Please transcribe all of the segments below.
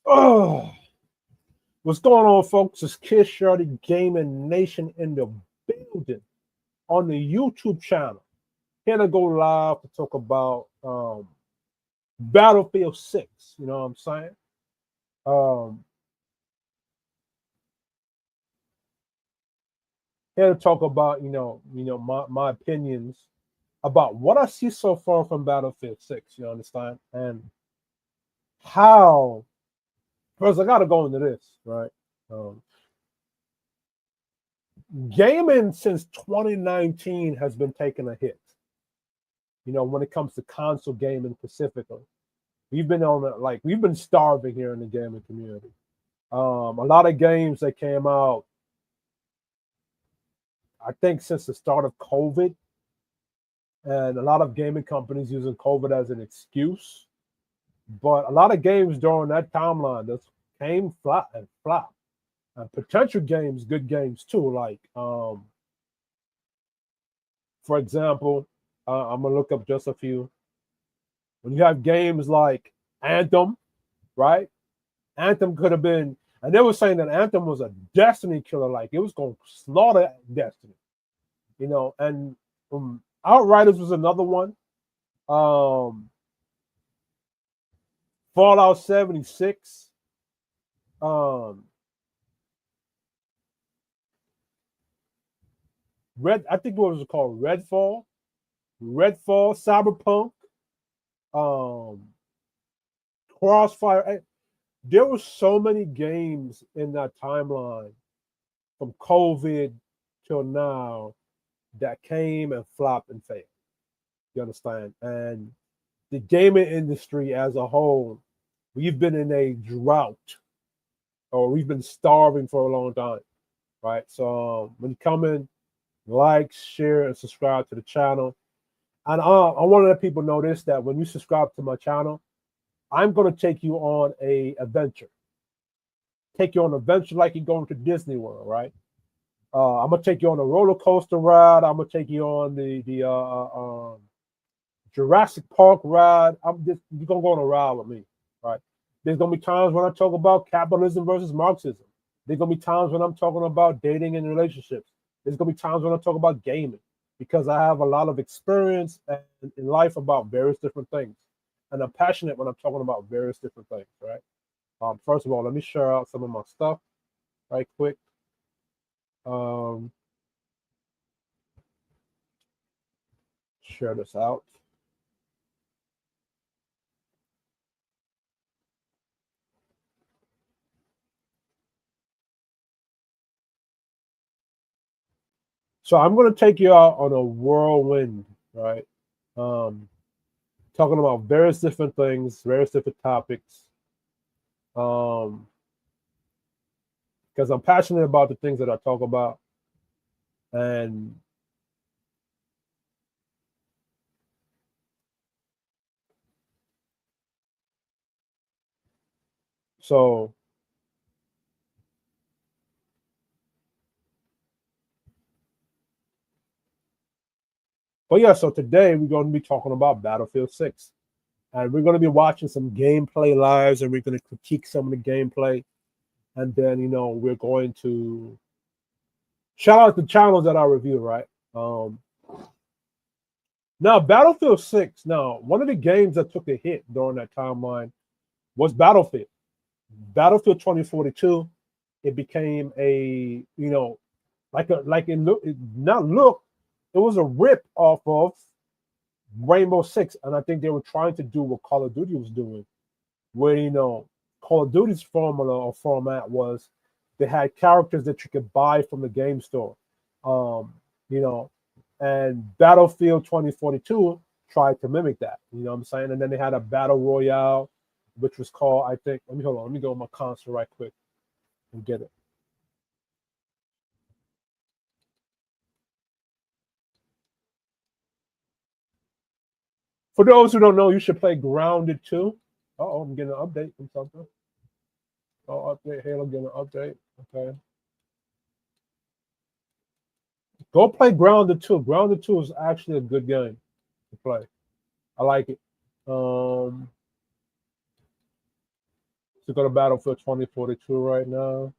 Oh, what's going on, folks? It's Kid Shorty Gaming Nation in the building on the YouTube channel. Here to go live to talk about Battlefield 6. You know what I'm saying? Um, Here to talk about my opinions about what I see so far from Battlefield 6. You understand? And how first I got to go into this right. Um, Gaming since 2019 has been taking a hit. When it comes to console gaming specifically, we've been starving here in the gaming community. A lot of games that came out, I think, since the start of COVID, and a lot of gaming companies using COVID as an excuse. But a lot of games during that timeline just came flat and flop. And potential games, good games too. Like, for example, I'm gonna look up just a few. When you have games like Anthem, right? Anthem could have been, and they were saying that Anthem was a Destiny killer, like it was going to slaughter Destiny, and Outriders was another one. Um, Fallout 76. Um, I think what was it called? Redfall, Cyberpunk, um, Crossfire. There were so many games in that timeline from COVID till now that came and flopped and failed. You understand? And the gaming industry as a whole, we've been in a drought, or we've been starving for a long time, right? So when you come in, like, share, and subscribe to the channel. And I want to let people know this, that when you subscribe to my channel, I'm going to take you on a adventure. Take you on an adventure like you're going to Disney World, right? I'm gonna take you on a roller coaster ride. I'm gonna take you on the Jurassic Park ride. You're gonna go on a ride with me, right? There's gonna be times when I talk about capitalism versus Marxism. There's gonna be times when I'm talking about dating and relationships. There's gonna be times when I talk about gaming, because I have a lot of experience in life about various different things, and I'm passionate when I'm talking about various different things, right? First of all, let me share out some of my stuff right quick. Um, Share this out. So I'm going to take you out on a whirlwind, right? Um, Talking about various different things, various different topics, um, because I'm passionate about the things that I talk about. And so, but yeah, so today we're going to be talking about Battlefield 6. And we're going to be watching some gameplay lives, and we're going to critique some of the gameplay. And then, we're going to shout out the channels that I review, right? Now, Battlefield 6, now, one of the games that took a hit during that timeline was Battlefield. Battlefield 2042, it became a, like it was a rip off of Rainbow Six. And I think they were trying to do what Call of Duty was doing, where, Call of Duty's formula or format was they had characters that you could buy from the game store. Um, you know, and Battlefield 2042 tried to mimic that. You know what I'm saying? And then they had a battle royale, which was called, I think, let me hold on, let me go on my console right quick and get it. For those who don't know, you should play Grounded 2. Oh, I'm getting an update from something. Oh, update. Halo getting an update. Okay. Go play Grounded 2. Grounded 2 is actually a good game to play. I like it. To go to Battlefield 2042 right now.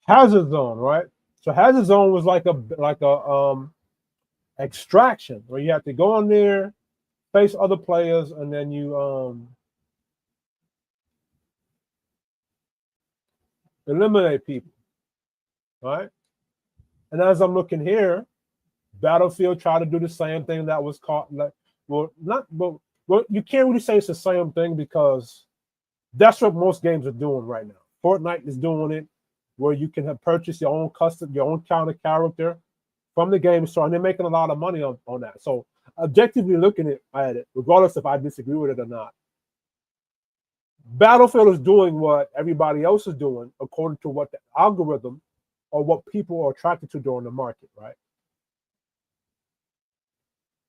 Hazard Zone, right? So Hazard Zone was like a extraction where you have to go in there, face other players, and then you eliminate people, right? And as I'm looking here, Battlefield tried to do the same thing that was caught like well not but well you can't really say it's the same thing because that's what most games are doing right now. Fortnite is doing it where you can have purchased your own custom, your own counter character from the game store, and they're making a lot of money on that. So objectively looking at it, regardless if I disagree with it or not, Battlefield is doing what everybody else is doing according to what the algorithm or what people are attracted to during the market, right?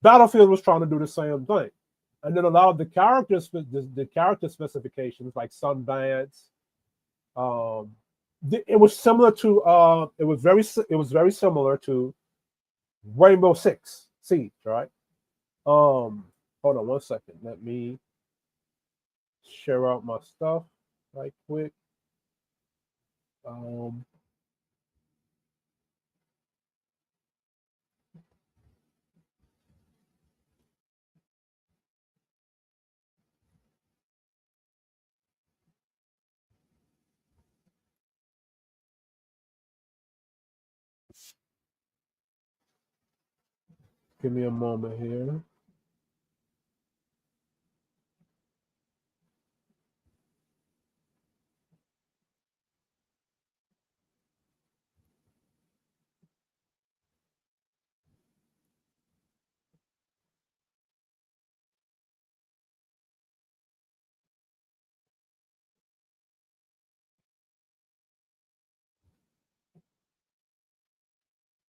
Battlefield was trying to do the same thing, and then allowed the character specifications like Sundance. Um, it was similar to it was very similar to Rainbow Six Siege, right? Hold on one second. Let me share out my stuff right quick. Um, Give me a moment here.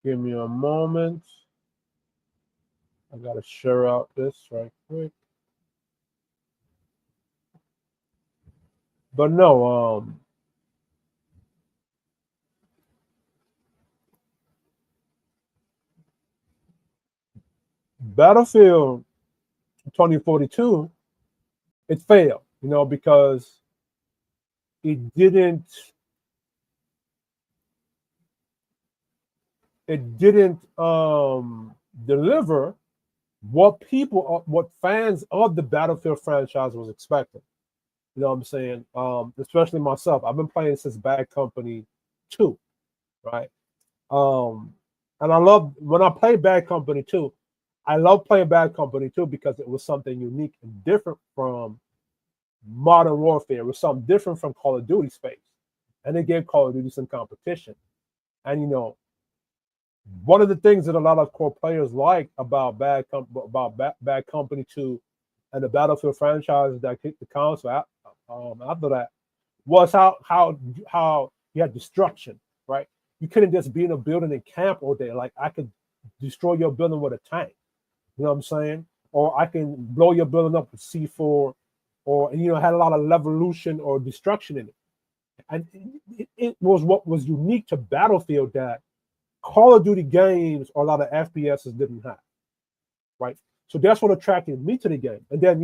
Give me a moment. I gotta share out this right quick. But no, Battlefield 2042, it failed, because it didn't it didn't deliver what fans of the Battlefield franchise was expecting. You know what I'm saying? Especially myself. I've been playing since Bad Company 2, right? Um, and I love when I play Bad Company 2, I love playing Bad Company 2 because it was something unique and different from Modern Warfare. It was something different from Call of Duty space. And it gave Call of Duty some competition. And one of the things that a lot of core players like about Bad Company 2 and the Battlefield franchise that kicked the console after that was how you had destruction, right? You couldn't just be in a building and camp all day. Like I could destroy your building with a tank. You know what I'm saying? Or I can blow your building up with C4, or had a lot of revolution or destruction in it. And it was what was unique to Battlefield that Call of Duty games or a lot of FPSs didn't have, right? So that's what attracted me to the game. And then,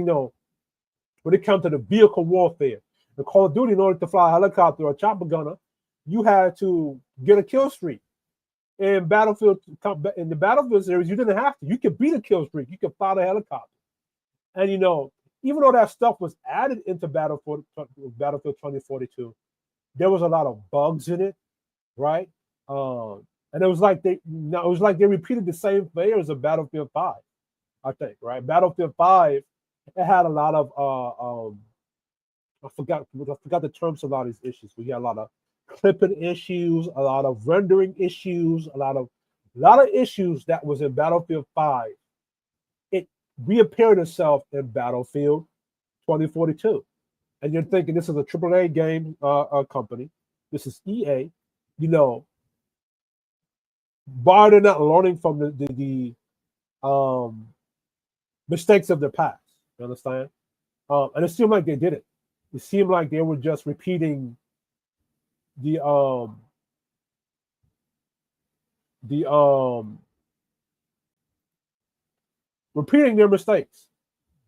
when it comes to the vehicle warfare, the Call of Duty, in order to fly a helicopter or a chopper gunner, you had to get a kill streak. In the Battlefield series, you didn't have to. You could beat a kill streak. You could fly the helicopter. And even though that stuff was added into Battlefield 2042, there was a lot of bugs in it, right? And it was like they repeated the same failures of Battlefield 5, I think, right? Battlefield 5, it had a lot of I forgot the terms of a lot of these issues. We had a lot of clipping issues, a lot of rendering issues, a lot of A lot of issues that was in Battlefield 5, it reappeared itself in Battlefield 2042. And you're thinking this is a AAA game company. This is EA. You know, why they're not learning from the mistakes of their past. You understand? And it seemed like they did it. It seemed like they were just repeating the the repeating their mistakes.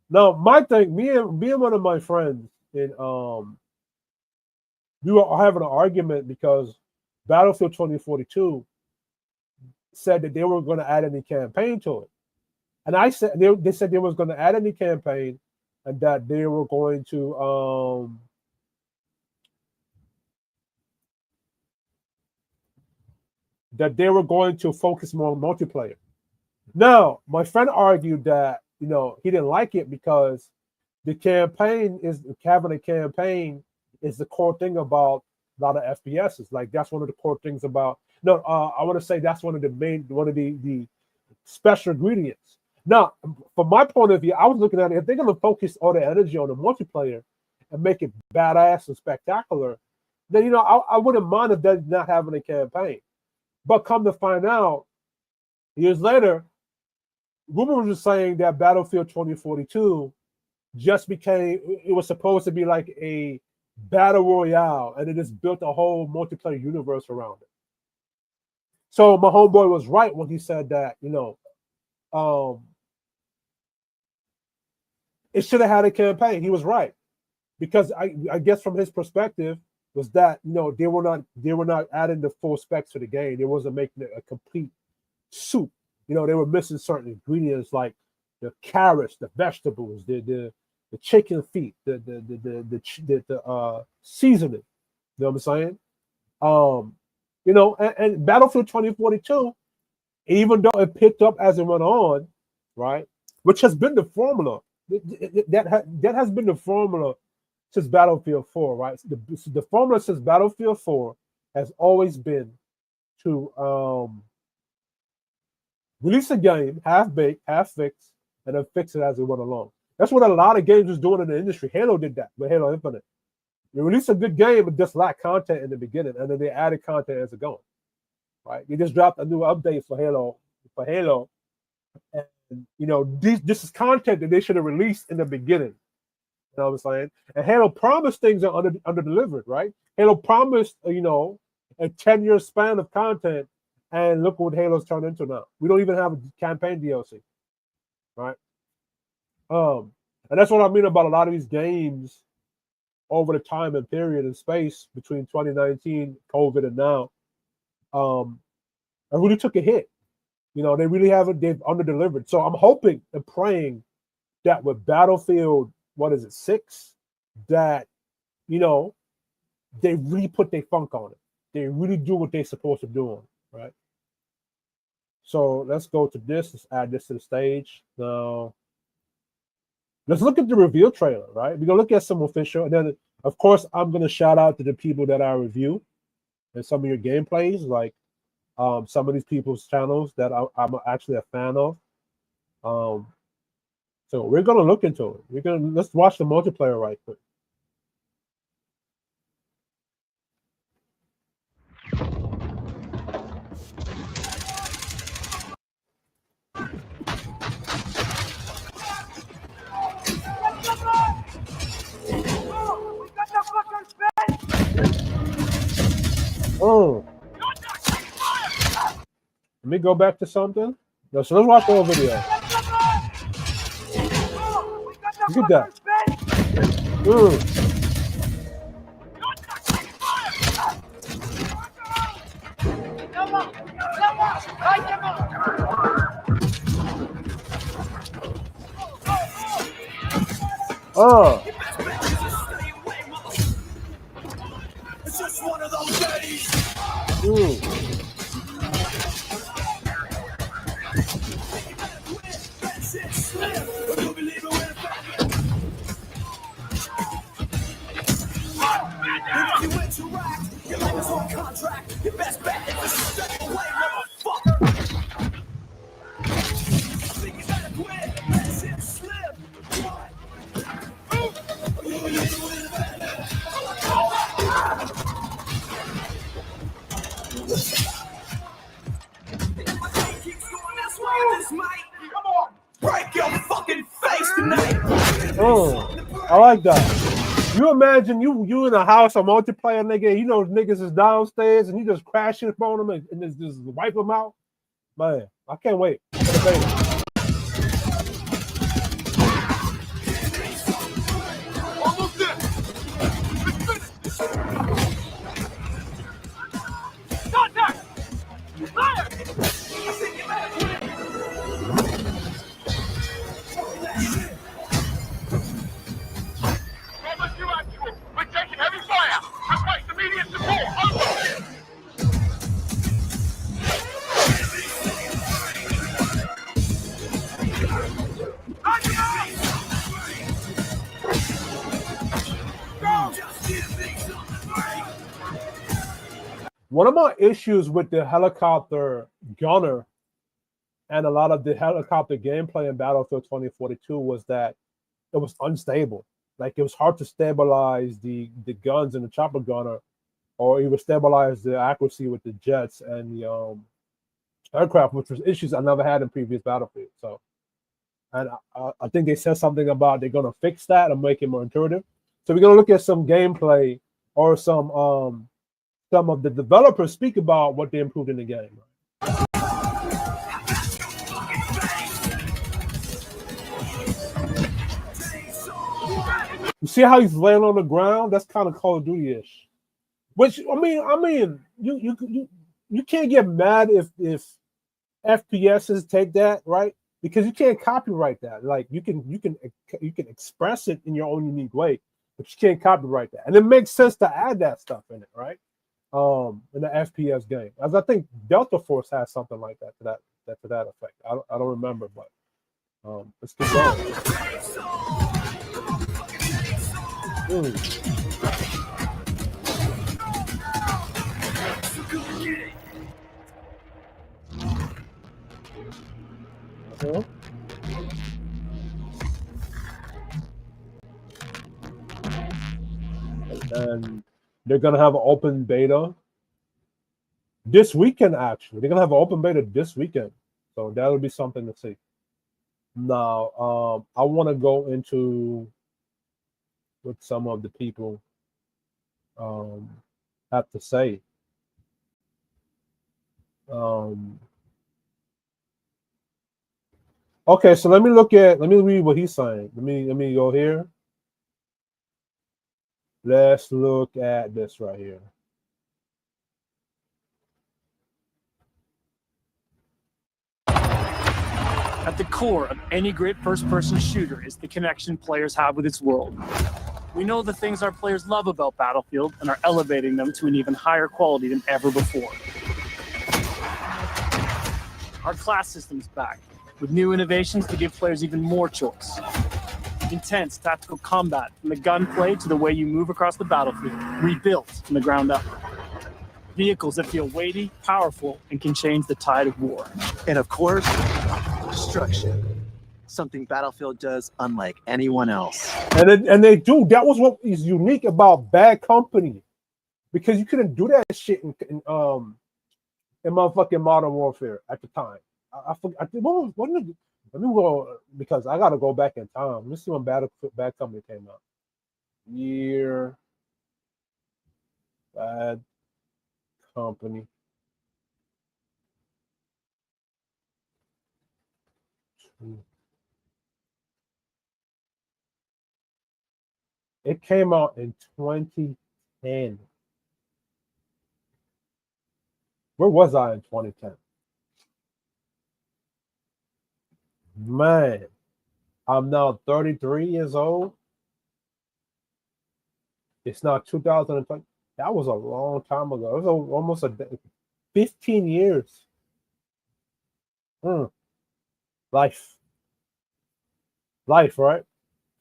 Now, my thing, me and one of my friends in we were having an argument because Battlefield 2042 said that they were going to add any campaign to it. And I said they said they was going to add any campaign and that they were going to focus more on multiplayer. Now, my friend argued that, you know, he didn't like it because the campaign is having a campaign is the core thing about a lot of FPSs. Like that's one of the core things about. No, I want to say that's one of the special ingredients. Now, from my point of view, I was looking at it. If they're going to focus all the energy on the multiplayer and make it badass and spectacular, then, you know, I wouldn't mind if they're not having a campaign. But come to find out, years later, rumors were saying that Battlefield 2042 just became, it was supposed to be like a battle royale, and it just built a whole multiplayer universe around it. So my homeboy was right when he said that, you know, it should have had a campaign. He was right, because I guess from his perspective was that, you know, they were not adding the full specs to the game. They wasn't making it a complete soup. You know, they were missing certain ingredients like the carrots, the vegetables, the chicken feet, the seasoning. You know what I'm saying? You know, and Battlefield 2042, even though it picked up as it went on, right, which has been the formula. That has been the formula since Battlefield 4, right? The formula since Battlefield 4 has always been to release a game half-baked, half-fixed, and then fix it as it went along. That's what a lot of games was doing in the industry. Halo did that with Halo Infinite. You release a good game, but just lack content in the beginning, and then they added content as it going. Right? You just dropped a new update for Halo, and you know this is content that they should have released in the beginning. You know what I'm saying? And Halo promised things are under delivered, right? Halo promised, you know, a 10-year span of content, and look what Halo's turned into now. We don't even have a campaign DLC, right? And that's what I mean about a lot of these games over the time and period and space between 2019, COVID, and now. I really took a hit. You know, they've under-delivered. So I'm hoping and praying that with Battlefield, 6, that, you know, they really put their funk on it. They really do what they're supposed to do on it, right? So let's go to this. Let's add this to the stage. Now, let's look at the reveal trailer, right? We're going to look at some official. And then, of course, I'm going to shout out to the people that I review and some of your gameplays, like some of these people's channels that I'm actually a fan of. So we're going to look into it. Let's watch the multiplayer right quick. Oh. Let me go back to something. No, so let's watch the whole video. Look at that. Oh. It's just one of those days. I like that. You imagine you in a house, a multiplayer nigga, you know niggas is downstairs and you just crashing upon them and just wipe them out. Man, I can't wait for the beta. One of my issues with the helicopter gunner and a lot of the helicopter gameplay in Battlefield 2042 was that it was unstable. Like it was hard to stabilize the guns and the chopper gunner, or even stabilize the accuracy with the jets and the aircraft, which was issues I never had in previous Battlefield. So, and I think they said something about they're gonna fix that and make it more intuitive. So we're gonna look at some gameplay or some of the developers speak about what they improved in the game. You see how he's laying on the ground? That's kind of Call of Duty-ish. Which I mean, you can't get mad if FPSs take that, right? Because you can't copyright that. Like you can express it in your own unique way, but you can't copyright that. And it makes sense to add that stuff in it, right? In the FPS game, as I think Delta Force has something like that to that effect. I don't remember, but let's keep going. And they're gonna have an open beta this weekend. Actually, they're gonna have an open beta this weekend, so that'll be something to see. Now, I want to go into what some of the people have to say. Okay, so let me read what he's saying. Let me go here. Let's look at this right here. At the core of any great first-person shooter is the connection players have with its world. We know the things our players love about Battlefield and are elevating them to an even higher quality than ever before. Our class system's back, with new innovations to give players even more choice. Intense tactical combat, from the gunplay to the way you move across the battlefield, rebuilt from the ground up. Vehicles that feel weighty, powerful, and can change the tide of war. And of course, destruction. Something Battlefield does unlike anyone else. And they do. That was what is unique about Bad Company, because you couldn't do that shit in motherfucking Modern Warfare at the time. I forgot. Let me go, because I gotta go back in time. Let me see when Bad Company came out. Year. Bad Company. It came out in 2010. Where was I in 2010? Man, I'm now 33 years old. It's now 2020. That was a long time ago. It was almost 15 years. Life, right?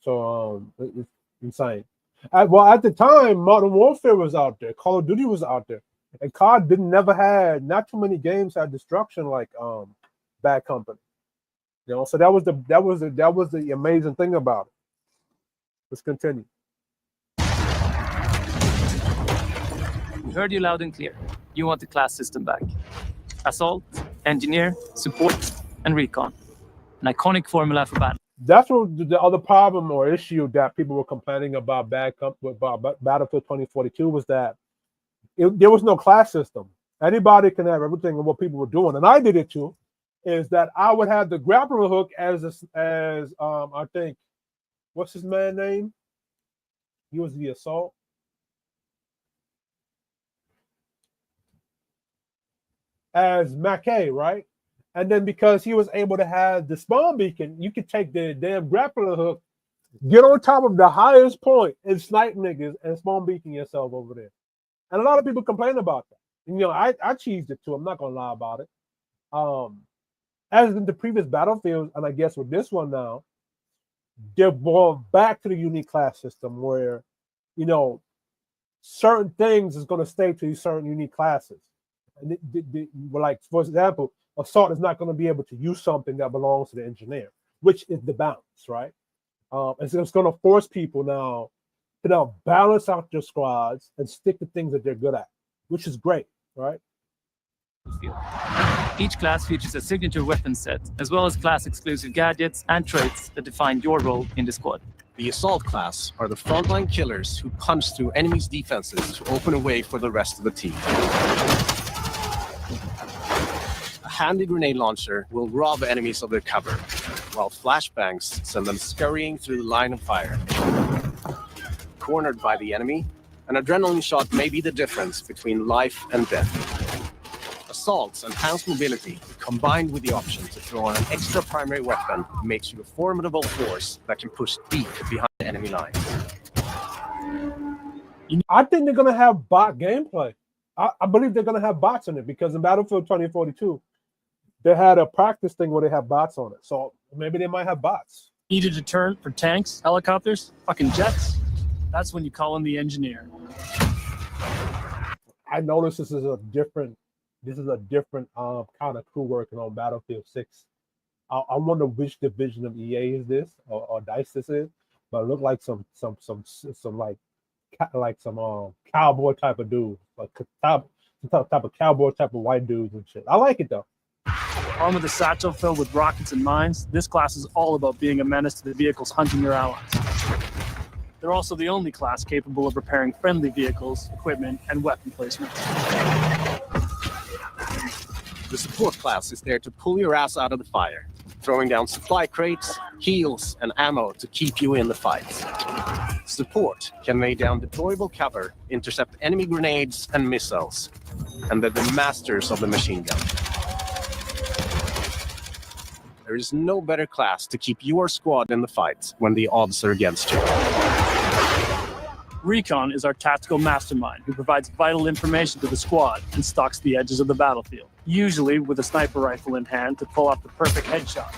So it's insane. At the time, Modern Warfare was out there. Call of Duty was out there, and COD never had, not too many games had destruction like Bad Company. You know, so that was the amazing thing about it. Let's continue. We heard you loud and clear. You want the class system back. Assault, Engineer, Support, and Recon. An iconic formula for battle. That's what the other problem or issue that people were complaining about about Battlefield 2042 was that there was no class system. Anybody can have everything and what people were doing, and I did it too. Is that I would have the grappling hook as I think, what's his man name? He was the assault. As Mackay, right? And then because he was able to have the spawn beacon, you could take the damn grappling hook, get on top of the highest point, and snipe niggas and spawn beacon yourself over there. And a lot of people complain about that. And, you know, I cheesed it too. I'm not gonna lie about it. As in the previous Battlefields, and I guess with this one now, they're going back to the unique class system where, you know, certain things is going to stay to these certain unique classes. And like, for example, assault is not going to be able to use something that belongs to the engineer, which is the balance, right? And so it's going to force people now to now balance out their squads and stick to things that they're good at, which is great, right? Each class features a signature weapon set, as well as class-exclusive gadgets and traits that define your role in the squad. The Assault class are the frontline killers who punch through enemies' defenses to open a way for the rest of the team. A handy grenade launcher will rob enemies of their cover, while flashbangs send them scurrying through the line of fire. Cornered by the enemy, an adrenaline shot may be the difference between life and death. Assault's enhanced mobility, combined with the option to throw on an extra primary weapon, makes you a formidable force that can push deep behind the enemy lines. I think they're going to have bot gameplay. I believe they're going to have bots in it because in Battlefield 2042, they had a practice thing where they have bots on it. So maybe they might have bots. Need a deterrent for tanks, helicopters, fucking jets? That's when you call in the engineer. I noticed this is a different kind of crew working on Battlefield 6. I wonder which division of EA is this or DICE this is, but it looked like some cowboy type of dude, like type of cowboy type of white dudes and shit. I like it though. Armed with a satchel filled with rockets and mines, this class is all about being a menace to the vehicles hunting your allies. They're also the only class capable of repairing friendly vehicles, equipment, and weapon placements. The Support class is there to pull your ass out of the fire, throwing down supply crates, heals, and ammo to keep you in the fight. Support can lay down deployable cover, intercept enemy grenades and missiles, and they're the masters of the machine gun. There is no better class to keep your squad in the fight when the odds are against you. Recon is our tactical mastermind who provides vital information to the squad and stalks the edges of the battlefield, usually with a sniper rifle in hand to pull off the perfect headshot.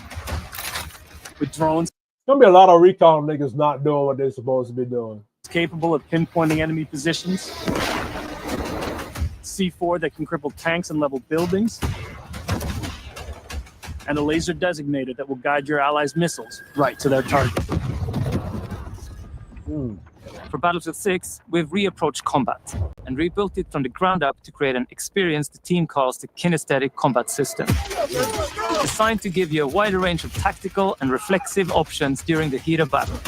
With drones, There's gonna be a lot of recon niggas not doing what they're supposed to be doing. capable of pinpointing enemy positions, C4 that can cripple tanks and level buildings, and a laser designator that will guide your allies' missiles right to their target. For Battlefield 6, we've reapproached combat and rebuilt it from the ground up to create an experience the team calls the Kinesthetic Combat System. Designed to give you a wider range of tactical and reflexive options during the heat of battle.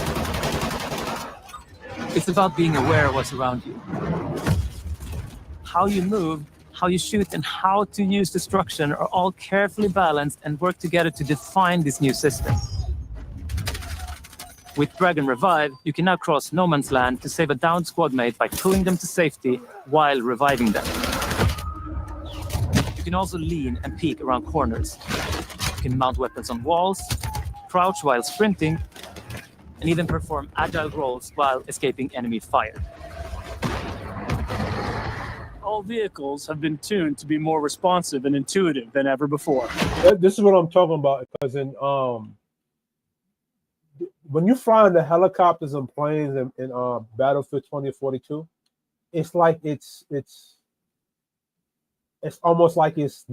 It's about being aware of what's around you. How you move, how you shoot, and how to use destruction are all carefully balanced and work together to define this new system. With Drag and Revive, you can now cross no man's land to save a downed squad mate by pulling them to safety while reviving them. You can also lean and peek around corners. You can mount weapons on walls, crouch while sprinting, and even perform agile rolls while escaping enemy fire. All vehicles have been tuned to be more responsive and intuitive than ever before. This is what I'm talking about because in when you fly in the helicopters and planes in Battlefield 2042, it's like it's almost like it's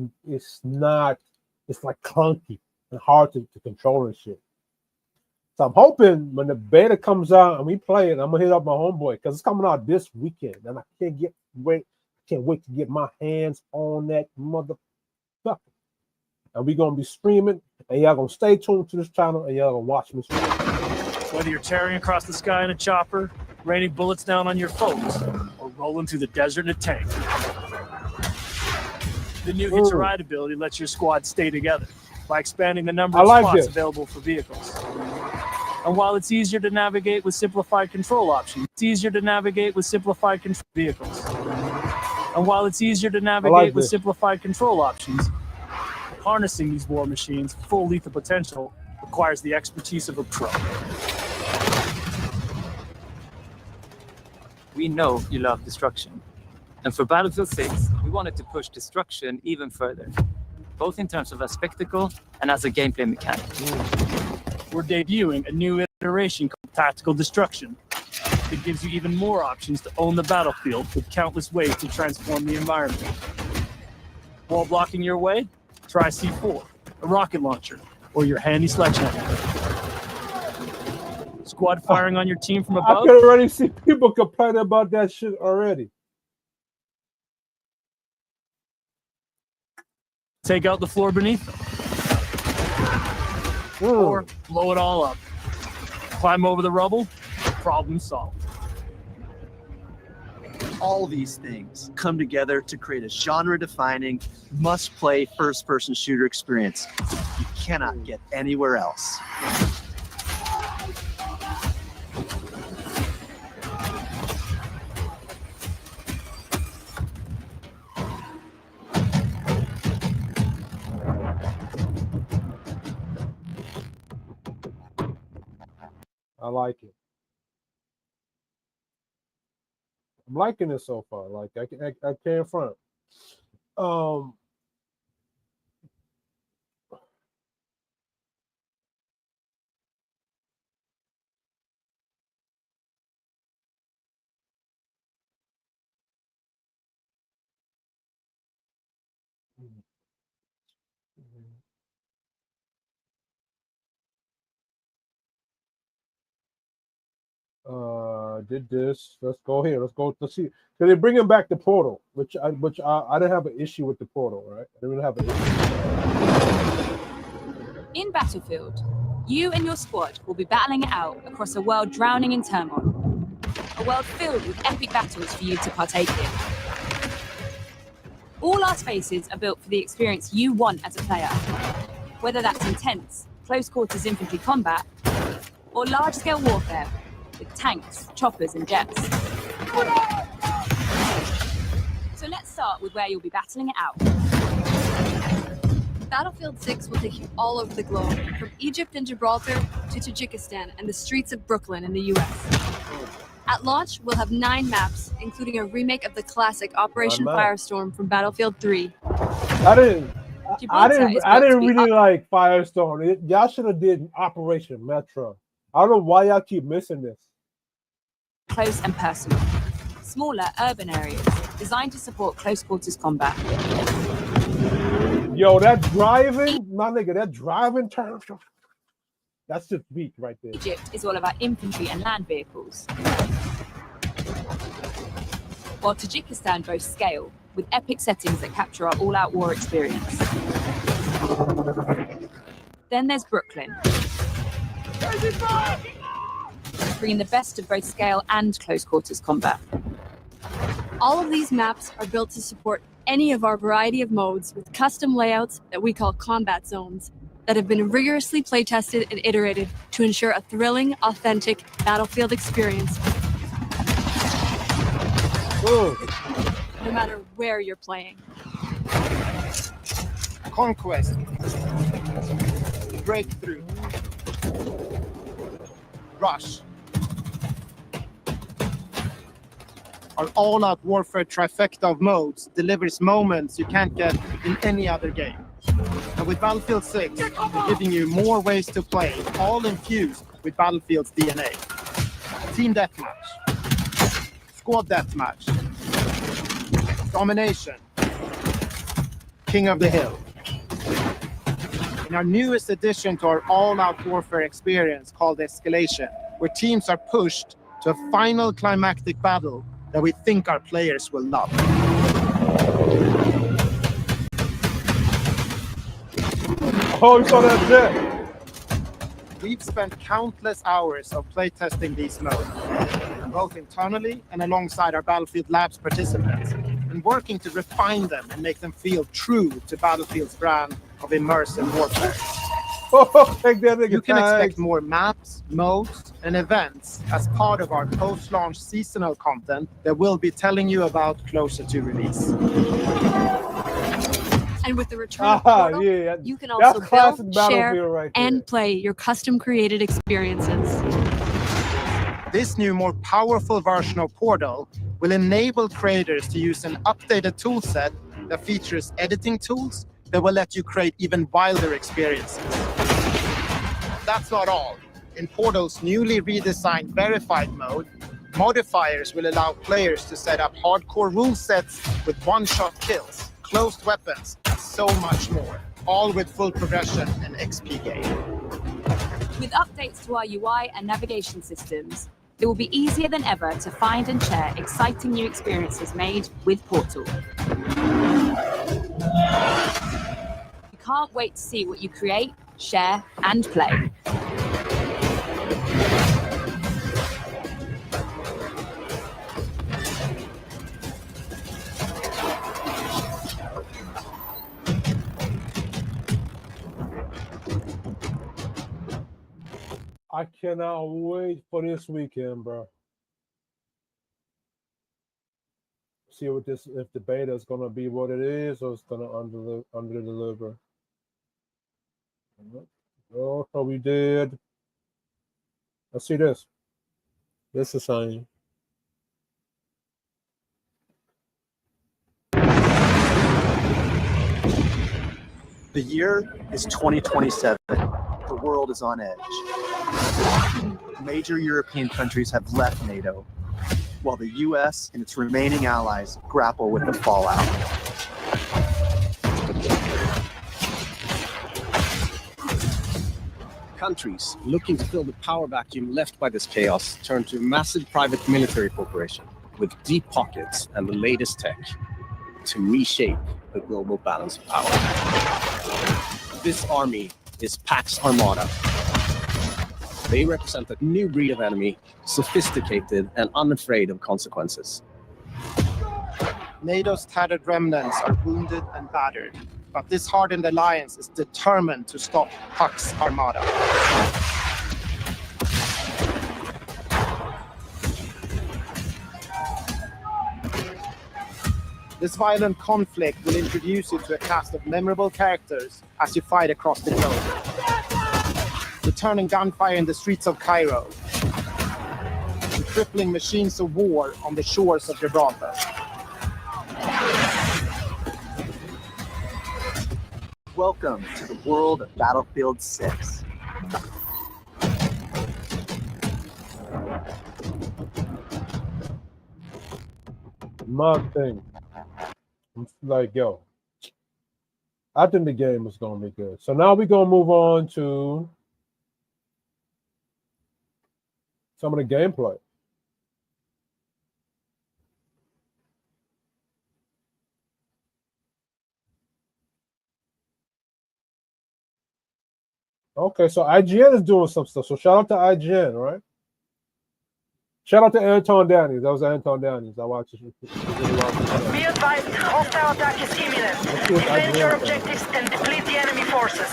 like clunky and hard to control and shit. So I'm hoping when the beta comes out and we play it, I'm gonna hit up my homeboy because it's coming out this weekend, and I can't wait to get my hands on that motherfucker. and we're gonna be streaming, and y'all gonna stay tuned to this channel, and y'all gonna watch me stream. Whether you're tearing across the sky in a chopper, raining bullets down on your foes, or rolling through the desert in a tank, the new Hitch a Ride ability lets your squad stay together by expanding the number of spots available for vehicles. And while it's easier to navigate with simplified control options, harnessing these war machines' full lethal potential requires the expertise of a pro. We know you love destruction. And for Battlefield 6, we wanted to push destruction even further, both in terms of a spectacle and as a gameplay mechanic. We're debuting a new iteration called Tactical Destruction. It gives you even more options to own the battlefield with countless ways to transform the environment. Wall blocking your way? Try C4, a rocket launcher, or your handy sledgehammer. Squad firing on your team from above? I can already see people complaining about that shit already. Take out the floor beneath them. Or blow it all up. Climb over the rubble, problem solved. All these things come together to create a genre-defining, must-play first-person shooter experience you cannot get anywhere else. I like it. I'm liking it so far. Like I can't front. Did this. Let's go here. Let's go to see. So they're bringing back the portal, which I didn't have an issue with the portal, right? I didn't have an issue. In Battlefield, you and your squad will be battling it out across a world drowning in turmoil. A world filled with epic battles for you to partake in. All our spaces are built for the experience you want as a player. Whether that's intense, close quarters infantry combat, or large-scale warfare with tanks, choppers, and jets. So let's start with where you'll be battling it out. Battlefield 6 will take you all over the globe, from Egypt and Gibraltar to Tajikistan and the streets of Brooklyn in the US. At launch, we'll have 9 maps, including a remake of the classic Operation Firestorm from Battlefield 3. I didn't really like Firestorm. Y'all should have did Operation Metro. I don't know why y'all keep missing this. Close and personal. Smaller urban areas designed to support close quarters combat. Yo, that driving, my nigga, that driving turn, that's just weak right there. Egypt is all about infantry and land vehicles. While Tajikistan boasts scale, with epic settings that capture our all-out war experience. Then there's Brooklyn. Bringing the best of both scale and close quarters combat. All of these maps are built to support any of our variety of modes with custom layouts that we call combat zones that have been rigorously play-tested and iterated to ensure a thrilling, authentic Battlefield experience. No matter where you're playing. Conquest. Breakthrough. Rush. Our all-out warfare trifecta of modes delivers moments you can't get in any other game. And with Battlefield 6, we're giving you more ways to play, all infused with Battlefield's DNA. Team Deathmatch. Squad Deathmatch. Domination. King of the Hill. In our newest addition to our all-out warfare experience called Escalation, where teams are pushed to a final climactic battle that we think our players will love. Oh, you saw that jet? We've spent countless hours of playtesting these modes, both internally and alongside our Battlefield Labs participants, and working to refine them and make them feel true to Battlefield's brand of immersive warfare. Oh, take that nigga You can tags. expect more maps, modes, and events as part of our post-launch seasonal content that we'll be telling you about closer to release. And with the return of Portal, Yeah, you can that's also classic build, share, Battlefield right there. and play your custom-created experiences. This new, more powerful version of Portal will enable creators to use an updated toolset that features editing tools that will let you create even wilder experiences. That's not all. In Portal's newly redesigned Verified mode, modifiers will allow players to set up hardcore rule sets with one-shot kills, closed weapons, and so much more, all with full progression and XP gain. With updates to our UI and navigation systems, it will be easier than ever to find and share exciting new experiences made with Portal. You can't wait to see what you create, share, and play. I cannot wait for this weekend, bro. See what this, if the beta is gonna be what it is, or it's gonna under deliver. Oh, so we did. Let's see this. This is saying. The year is 2027. The world is on edge. Major European countries have left NATO, while the US and its remaining allies grapple with the fallout. Countries looking to fill the power vacuum left by this chaos turn to a massive private military corporation with deep pockets and the latest tech to reshape the global balance of power. This army is Pax Armada. They represent a new breed of enemy, sophisticated and unafraid of consequences. NATO's tattered remnants are wounded and battered, but this hardened alliance is determined to stop Pax Armada. This violent conflict will introduce you to a cast of memorable characters as you fight across the globe. Returning gunfire in the streets of Cairo, and crippling machines of war on the shores of Gibraltar. Welcome to the world of Battlefield 6. My thing. I'm like, yo, I think the game is gonna be good. So now we're gonna move on to some of the gameplay. Okay, so IGN is doing some stuff. So shout out to IGN, right? Shout out to Anton Downies. That was Anton Downies. I watched it. Be advised, hostile attack is imminent. Defend your objectives and deplete the enemy forces.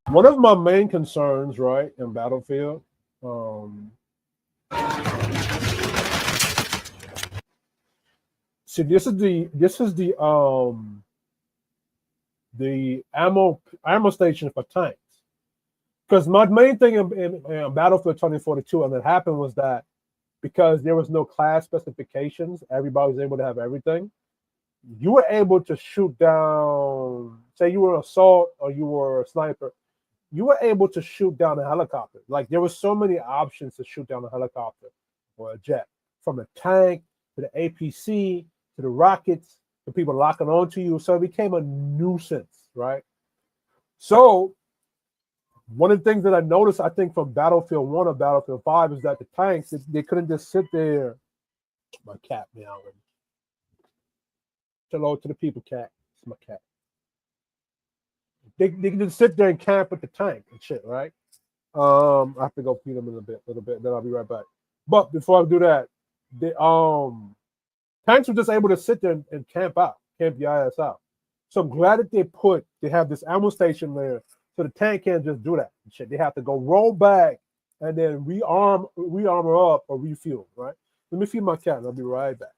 One of my main concerns, right, in Battlefield, see, this is the ammo station for tanks. Because my main thing in Battlefield 2042, and it happened, was that because there was no class specifications, everybody was able to have everything. You were able to shoot down, say you were an assault or you were a sniper, you were able to shoot down a helicopter. Like, there were so many options to shoot down a helicopter or a jet, from a tank to the APC to the rockets. the people locking onto you. So it became a nuisance, right? So one of the things that I noticed, I think, from Battlefield 1 or Battlefield 5 is that the tanks, they couldn't just sit there. My cat meowing. Hello to the people, cat. It's my cat. They can just sit there and camp with the tank and shit, right? I have to go feed them in a little bit, then I'll be right back. But before I do that, the tanks were just able to sit there and camp your ass out. So I'm glad that they have this ammo station there, so the tank can't just do that and shit. They have to go roll back and then rearmor up or refuel, right? Let me feed my cat and I'll be right back.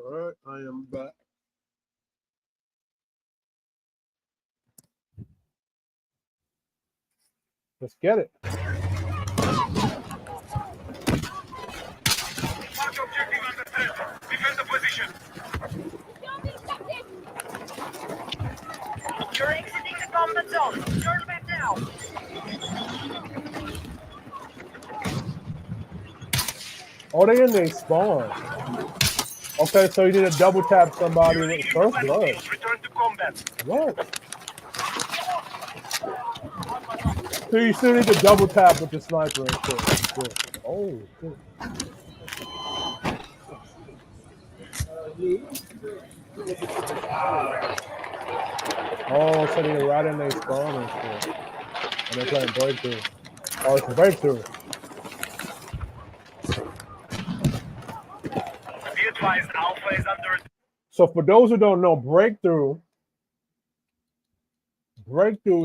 All right, I am back. Let's get it. Defend the position. You're exiting the combat zone. Turn back now. Oh, they in their spawn. Okay, so you need to double tap somebody with first blood. Return to combat. What? So you still need to double tap with the sniper and shit. Good. Oh, good. Oh, so they're right in their spawn and shit. And they're playing breakthrough. Oh, it's a breakthrough. Be advised, Alpha is under. So for those who don't know, breakthrough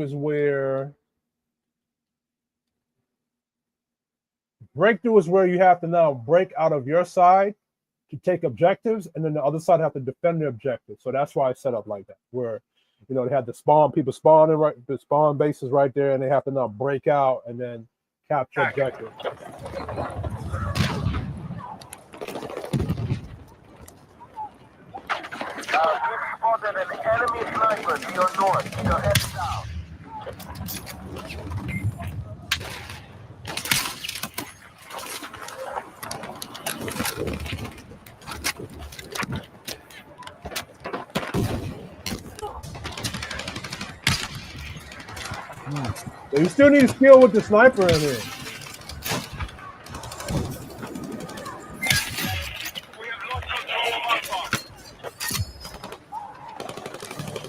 is where Breakthrough is where you have to now break out of your side to take objectives, and then the other side have to defend the objective. So that's why I set up like that, where they had the people spawning right, the spawn bases right there, and they have to now break out and then capture objectives. We've spotted an enemy sniper to your north. Your head down. So you still need skill with the sniper in here.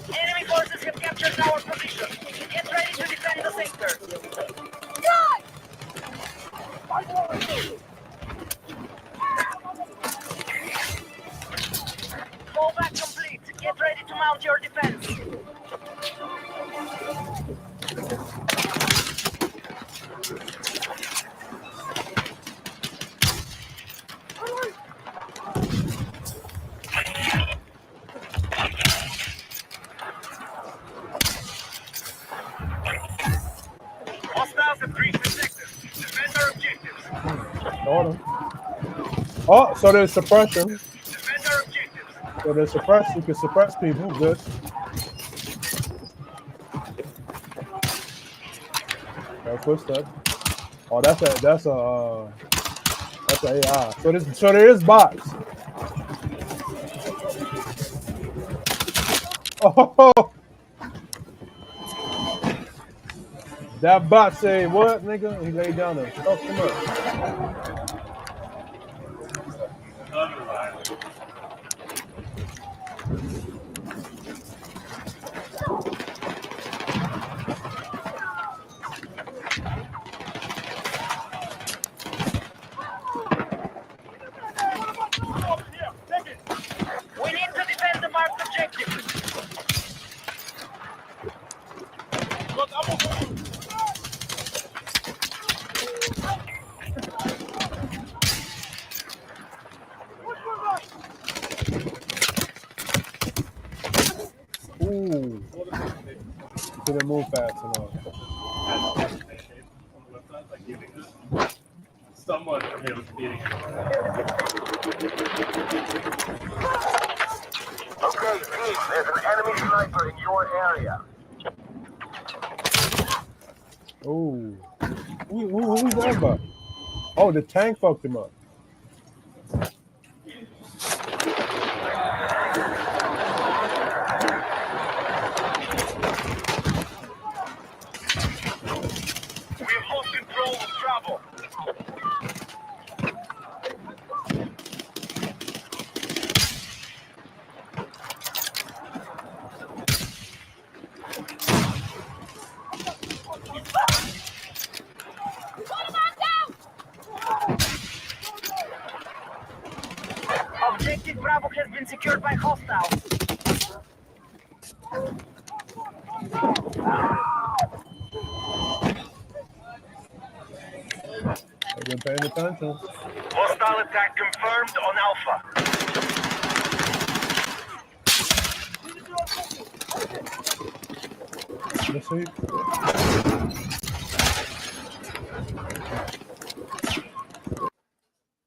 Enemy forces have captured our position. Get ready to defend the sector. Fallback complete. Get ready to mount your defense. Hostiles have breached the sector. Defend our objectives. Oh, so there's suppression. Defend our objectives. So there's suppress. You can suppress people. Good. That's footstep. Oh, that's a AI. So there is bots. Oh, that bot say what, nigga? He laid down and fucked him up. We need to defend the marked objective. Ooh. Didn't move fast enough. Someone from here was beating him. Okay, team, there's an enemy sniper in your area. Ooh. Who's that about? Oh, the tank fucked him up. We have lost control of travel. Objective Bravo has been secured by hostiles. I've been paying attention. Hostile attack confirmed on Alpha. Let's see.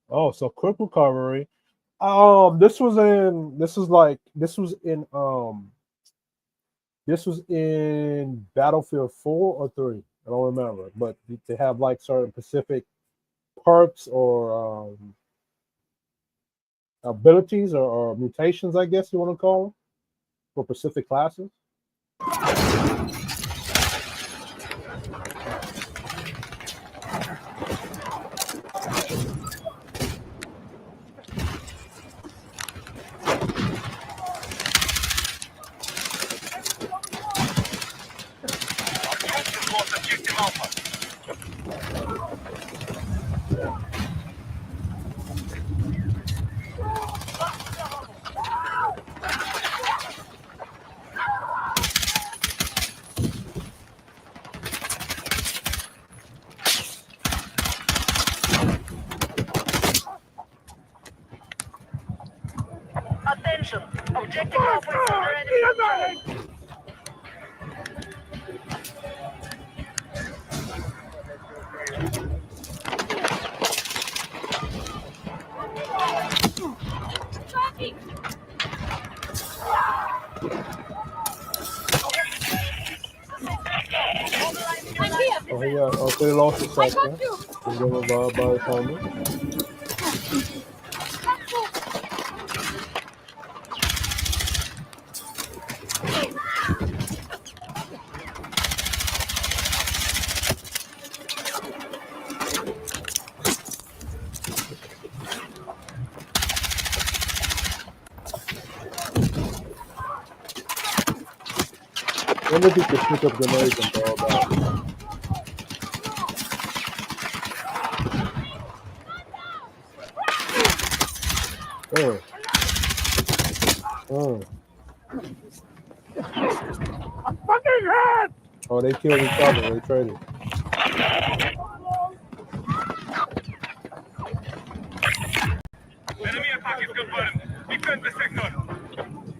Oh, so quick recovery. This was in Battlefield 4 or 3. I don't remember, but they have like certain specific perks or abilities or mutations, I guess you want to call them, for specific classes. Objective Alpha. Objective Alpha is under enemy control. Oh yeah, okay, they lost the sector. And they were revived by his homie. Wonder if you could pick up grenades and throw them out. Oh, they killed each other. They traded. Enemy attack is confirmed. Defend the sector.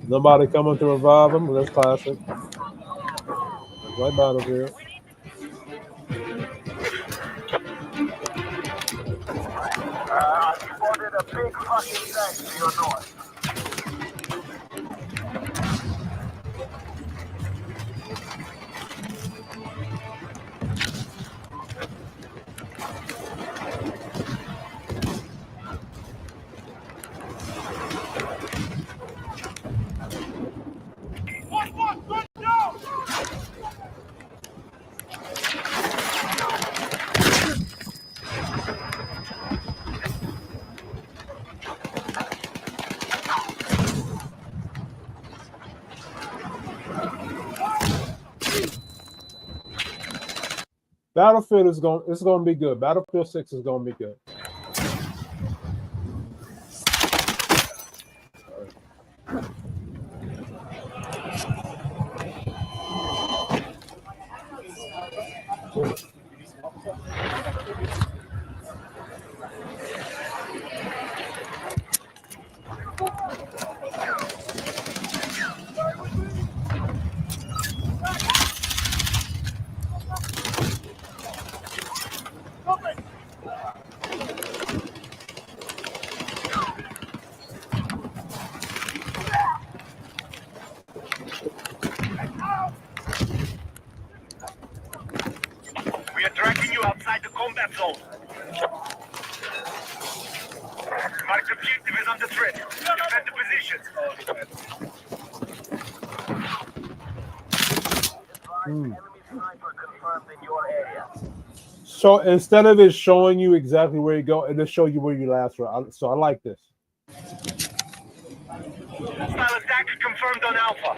Nobody coming to revive them. That's classic. Right battlefield. I spotted a big fucking tank to your north. Battlefield is going. It's going to be good. Battlefield 6 is going to be good. We are tracking you outside the combat zone. Marked objective is under threat. Defend the positions. Enemy sniper confirmed in your area. So instead of it showing you exactly where you go, it'll show you where you last were. So I like this. Hostile attack confirmed on Alpha.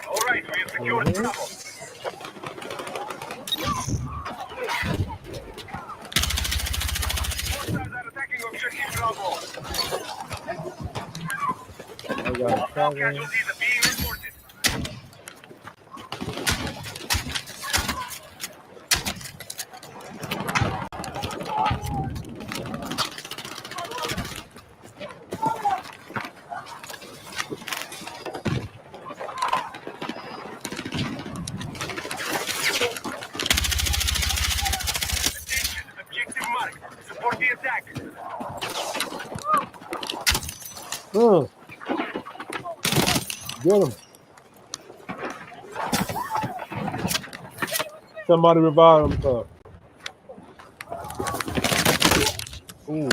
All right, we have secured the Bravo. Hostiles are attacking objective Bravo. I got a All shotgun. casualties are being reported. Attention, objective marked. Support the attack. Get him. Somebody revive him. Ooh.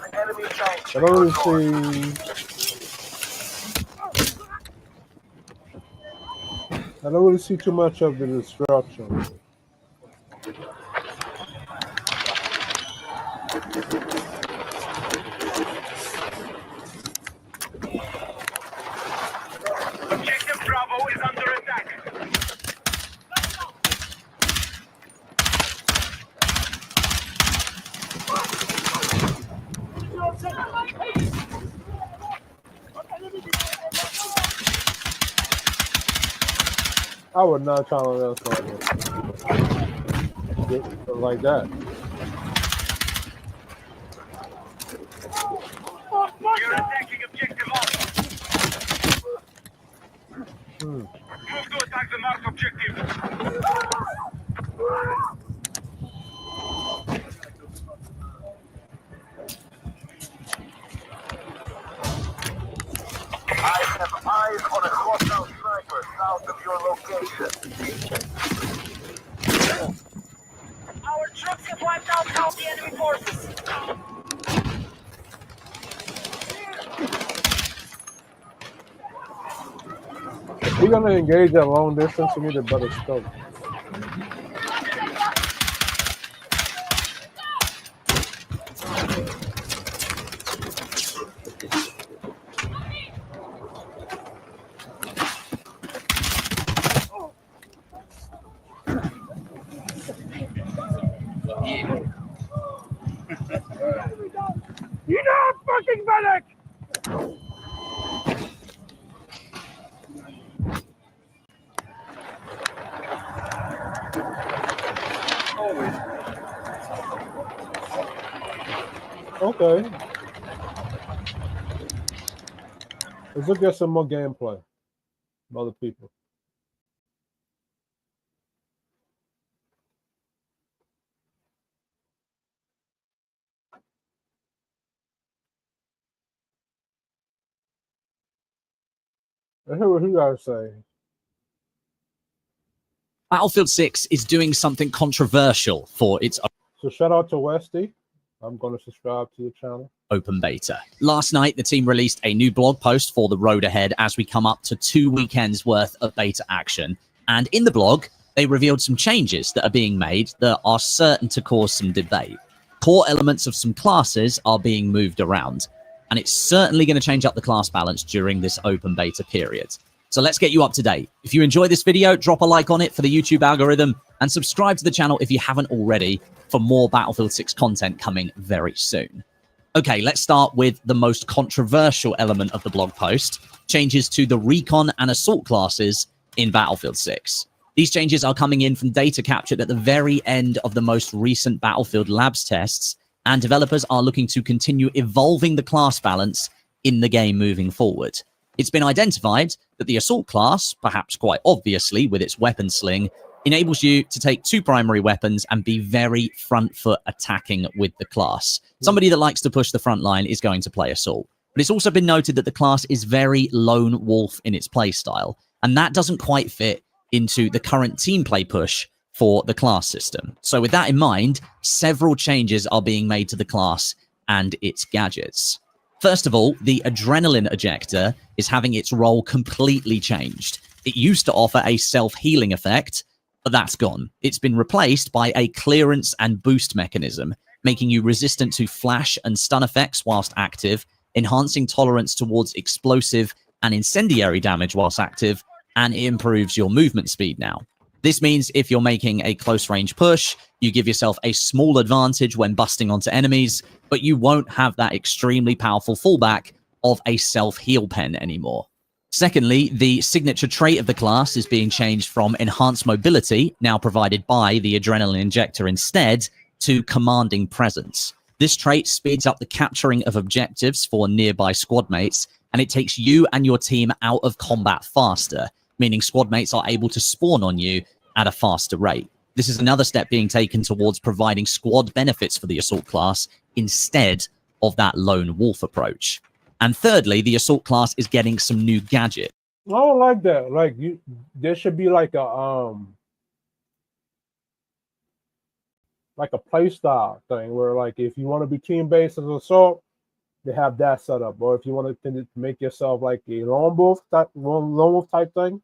an enemy tank. I don't really see too much of the destruction. Objective Bravo is under attack. I would not challenge us like that. You're attacking objective Alpha. Move to attack the marked objective. I have eyes on a hostile sniper south of your location. Our troops have wiped out half the enemy forces. If we're gonna engage at long distance, we need a better scope. You're not fucking medic! Okay. Let's look at some more gameplay from other people. I hear what you guys say. Battlefield 6 is doing something controversial for its So shout out to Westy. I'm going to subscribe to your channel. open beta. Last night, the team released a new blog post for the road ahead as we come up to 2 weekends worth of beta action. And in the blog, they revealed some changes that are being made that are certain to cause some debate. Core elements of some classes are being moved around, and it's certainly going to change up the class balance during this open beta period. So let's get you up to date. If you enjoy this video, drop a like on it for the YouTube algorithm and subscribe to the channel if you haven't already for more Battlefield 6 content coming very soon. Okay, let's start with the most controversial element of the blog post, changes to the Recon and Assault classes in Battlefield 6. These changes are coming in from data captured at the very end of the most recent Battlefield Labs tests, and developers are looking to continue evolving the class balance in the game moving forward. It's been identified that the Assault class, perhaps quite obviously with its weapon sling, enables you to take 2 primary weapons and be very front foot attacking with the class. Somebody that likes to push the front line is going to play Assault. But it's also been noted that the class is very lone wolf in its playstyle, and that doesn't quite fit into the current team play push for the class system. So with that in mind, several changes are being made to the class and its gadgets. First of all, the Adrenaline Ejector is having its role completely changed. It used to offer a self-healing effect, but that's gone. It's been replaced by a clearance and boost mechanism, making you resistant to flash and stun effects whilst active, enhancing tolerance towards explosive and incendiary damage whilst active, and it improves your movement speed now. This means if you're making a close-range push, you give yourself a small advantage when busting onto enemies, but you won't have that extremely powerful fallback of a self-heal pen anymore. Secondly, the signature trait of the class is being changed from enhanced mobility, now provided by the Adrenaline Injector instead, to commanding presence. This trait speeds up the capturing of objectives for nearby squad mates, and it takes you and your team out of combat faster, meaning squad mates are able to spawn on you at a faster rate. This is another step being taken towards providing squad benefits for the Assault class instead of that lone wolf approach. And thirdly, the Assault class is getting some new gadget. I don't like that. Like there should be like a play style thing where like if you want to be team based as Assault, they have that set up. Or if you want to make yourself like a lone wolf type thing,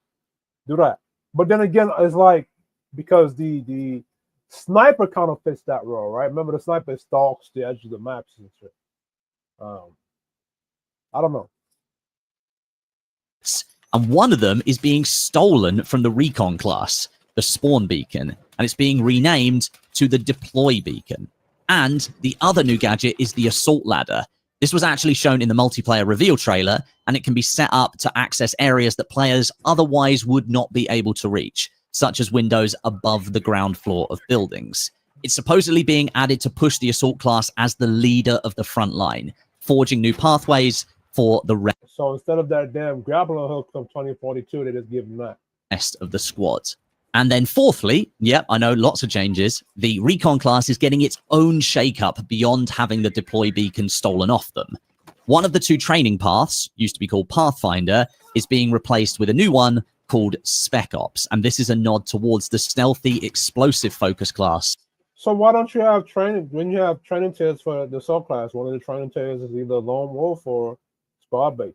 do that. But then again, it's like, because the sniper kind of fits that role, right? Remember, the sniper stalks the edge of the maps and shit. I don't know. And one of them is being stolen from the recon class, the spawn beacon, and it's being renamed to the deploy beacon. And the other new gadget is the assault ladder. This was actually shown in the multiplayer reveal trailer, and it can be set up to access areas that players otherwise would not be able to reach, such as windows above the ground floor of buildings. It's supposedly being added to push the assault class as the leader of the front line, forging new pathways for the So instead of that damn grappling hook from 2042, they just give them that. rest of the squad. And then fourthly, I know lots of changes, the recon class is getting its own shakeup beyond having the deploy beacon stolen off them. One of the two training paths, used to be called Pathfinder, is being replaced with a new one called Spec Ops, and this is a nod towards the stealthy, explosive focus class. So why don't you have training, when you have training tiers for the assault class, one of the training tiers is either lone wolf or squad base?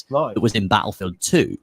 Nice. It was in Battlefield 2.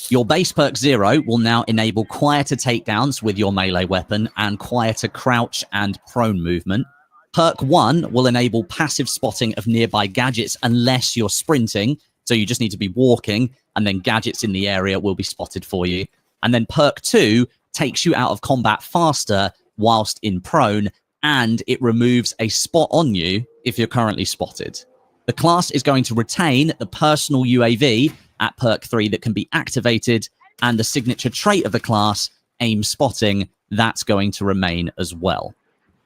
Your base perk 0 will now enable quieter takedowns with your melee weapon and quieter crouch and prone movement. Perk 1 will enable passive spotting of nearby gadgets unless you're sprinting, so you just need to be walking, and then gadgets in the area will be spotted for you. And then perk 2 takes you out of combat faster whilst in prone, and it removes a spot on you if you're currently spotted. The class is going to retain the personal UAV at perk 3 that can be activated, and the signature trait of the class, aim spotting, that's going to remain as well.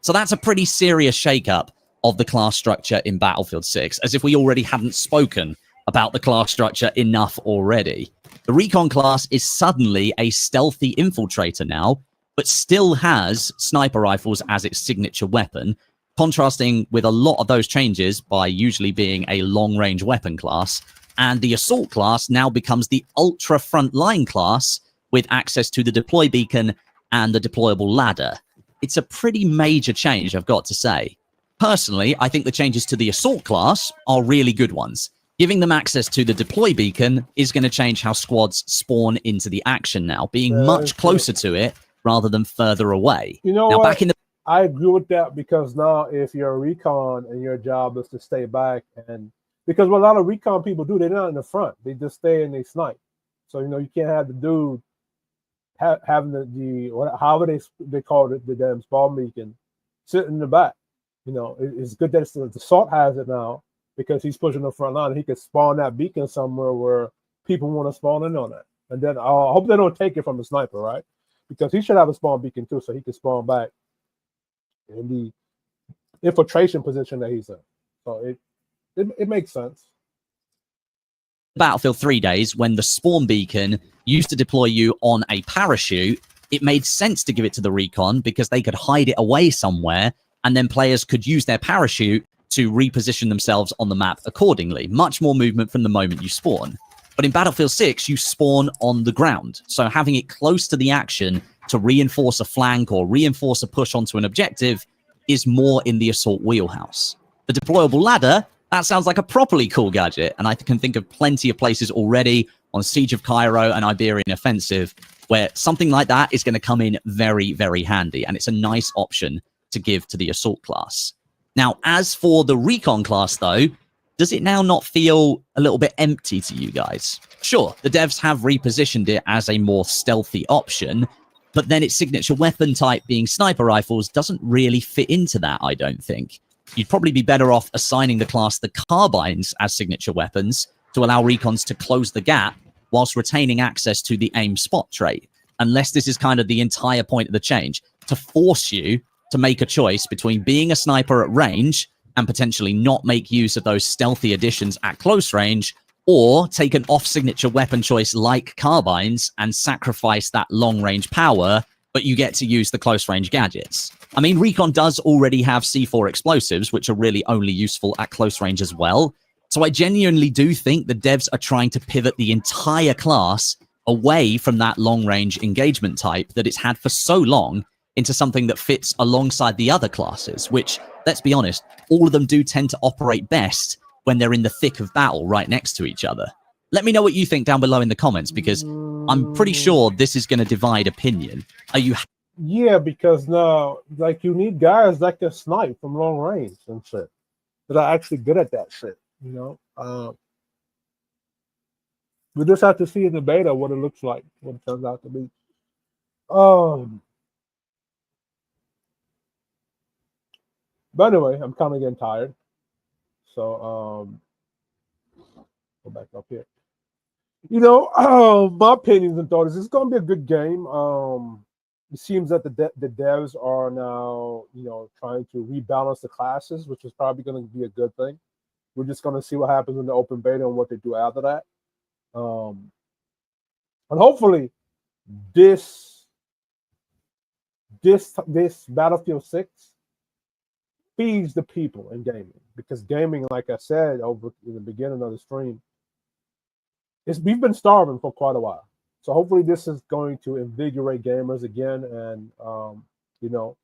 So that's a pretty serious shakeup of the class structure in Battlefield 6, as if we already hadn't spoken about the class structure enough already. The recon class is suddenly a stealthy infiltrator now, but still has sniper rifles as its signature weapon, contrasting with a lot of those changes by usually being a long-range weapon class. And the assault class now becomes the ultra frontline class with access to the deploy beacon and the deployable ladder. It's a pretty major change, I've got to say. Personally, I think the changes to the assault class are really good ones. Giving them access to the deploy beacon is going to change how squads spawn into the action now, being much closer to it rather than further away. You know now, what? back in the I agree with that, because now if you're a recon and your job is to stay back, and because what a lot of recon people do, they're not in the front, they just stay and they snipe. So you can't have the dude having however they call it, the damn spawn beacon, sit in the back. It's good that the SALT has it now, because he's pushing the front line. He could spawn that beacon somewhere where people want to spawn in on it. And then I hope they don't take it from the sniper, right? Because he should have a spawn beacon too, so he can spawn back in the infiltration position that he's in. So it makes sense. Battlefield 3 days, when the spawn beacon used to deploy you on a parachute, it made sense to give it to the recon because they could hide it away somewhere, and then players could use their parachute to reposition themselves on the map accordingly. Much more movement from the moment you spawn. But in Battlefield 6, you spawn on the ground, so having it close to the action to reinforce a flank or reinforce a push onto an objective is more in the assault wheelhouse. The deployable ladder, that sounds like a properly cool gadget, and I can think of plenty of places already on Siege of Cairo and Iberian Offensive where something like that is going to come in very, very handy, and it's a nice option to give to the assault class. Now, as for the recon class, though, does it now not feel a little bit empty to you guys? Sure, the devs have repositioned it as a more stealthy option, but then its signature weapon type being sniper rifles doesn't really fit into that, I don't think. You'd probably be better off assigning the class the carbines as signature weapons to allow recons to close the gap whilst retaining access to the aim spot trait, unless this is kind of the entire point of the change, to force you to make a choice between being a sniper at range and potentially not make use of those stealthy additions at close range, or take an off-signature weapon choice like carbines and sacrifice that long-range power, but you get to use the close-range gadgets. I mean, Recon does already have C4 explosives, which are really only useful at close range as well. So I genuinely do think the devs are trying to pivot the entire class away from that long-range engagement type that it's had for so long into something that fits alongside the other classes, which let's be honest, all of them do tend to operate best when they're in the thick of battle right next to each other. Let me know what you think down below in the comments, because I'm pretty sure this is going to divide opinion. Are you? Yeah, because now, like, you need guys that can snipe from long range and shit, that are actually good at that shit, you know? We just have to see in the beta what it looks like, what it turns out to be. But anyway, I'm kind of getting tired. So, go back up here. You know, my opinions and thoughts is it's going to be a good game. It seems that the devs are now, you know, trying to rebalance the classes, which is probably going to be a good thing. We're just going to see what happens in the open beta and what they do after that. And hopefully this Battlefield 6 feeds the people in gaming, because gaming, like I said over in the beginning of the stream, we've been starving for quite a while. So hopefully this is going to invigorate gamers again and, you know,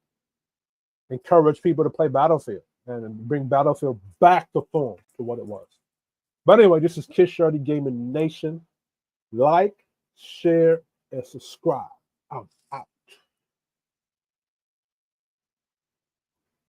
encourage people to play Battlefield and bring Battlefield back to form to what it was. But anyway, this is Kid Shorty Gaming Nation. Like, share, and subscribe. Out.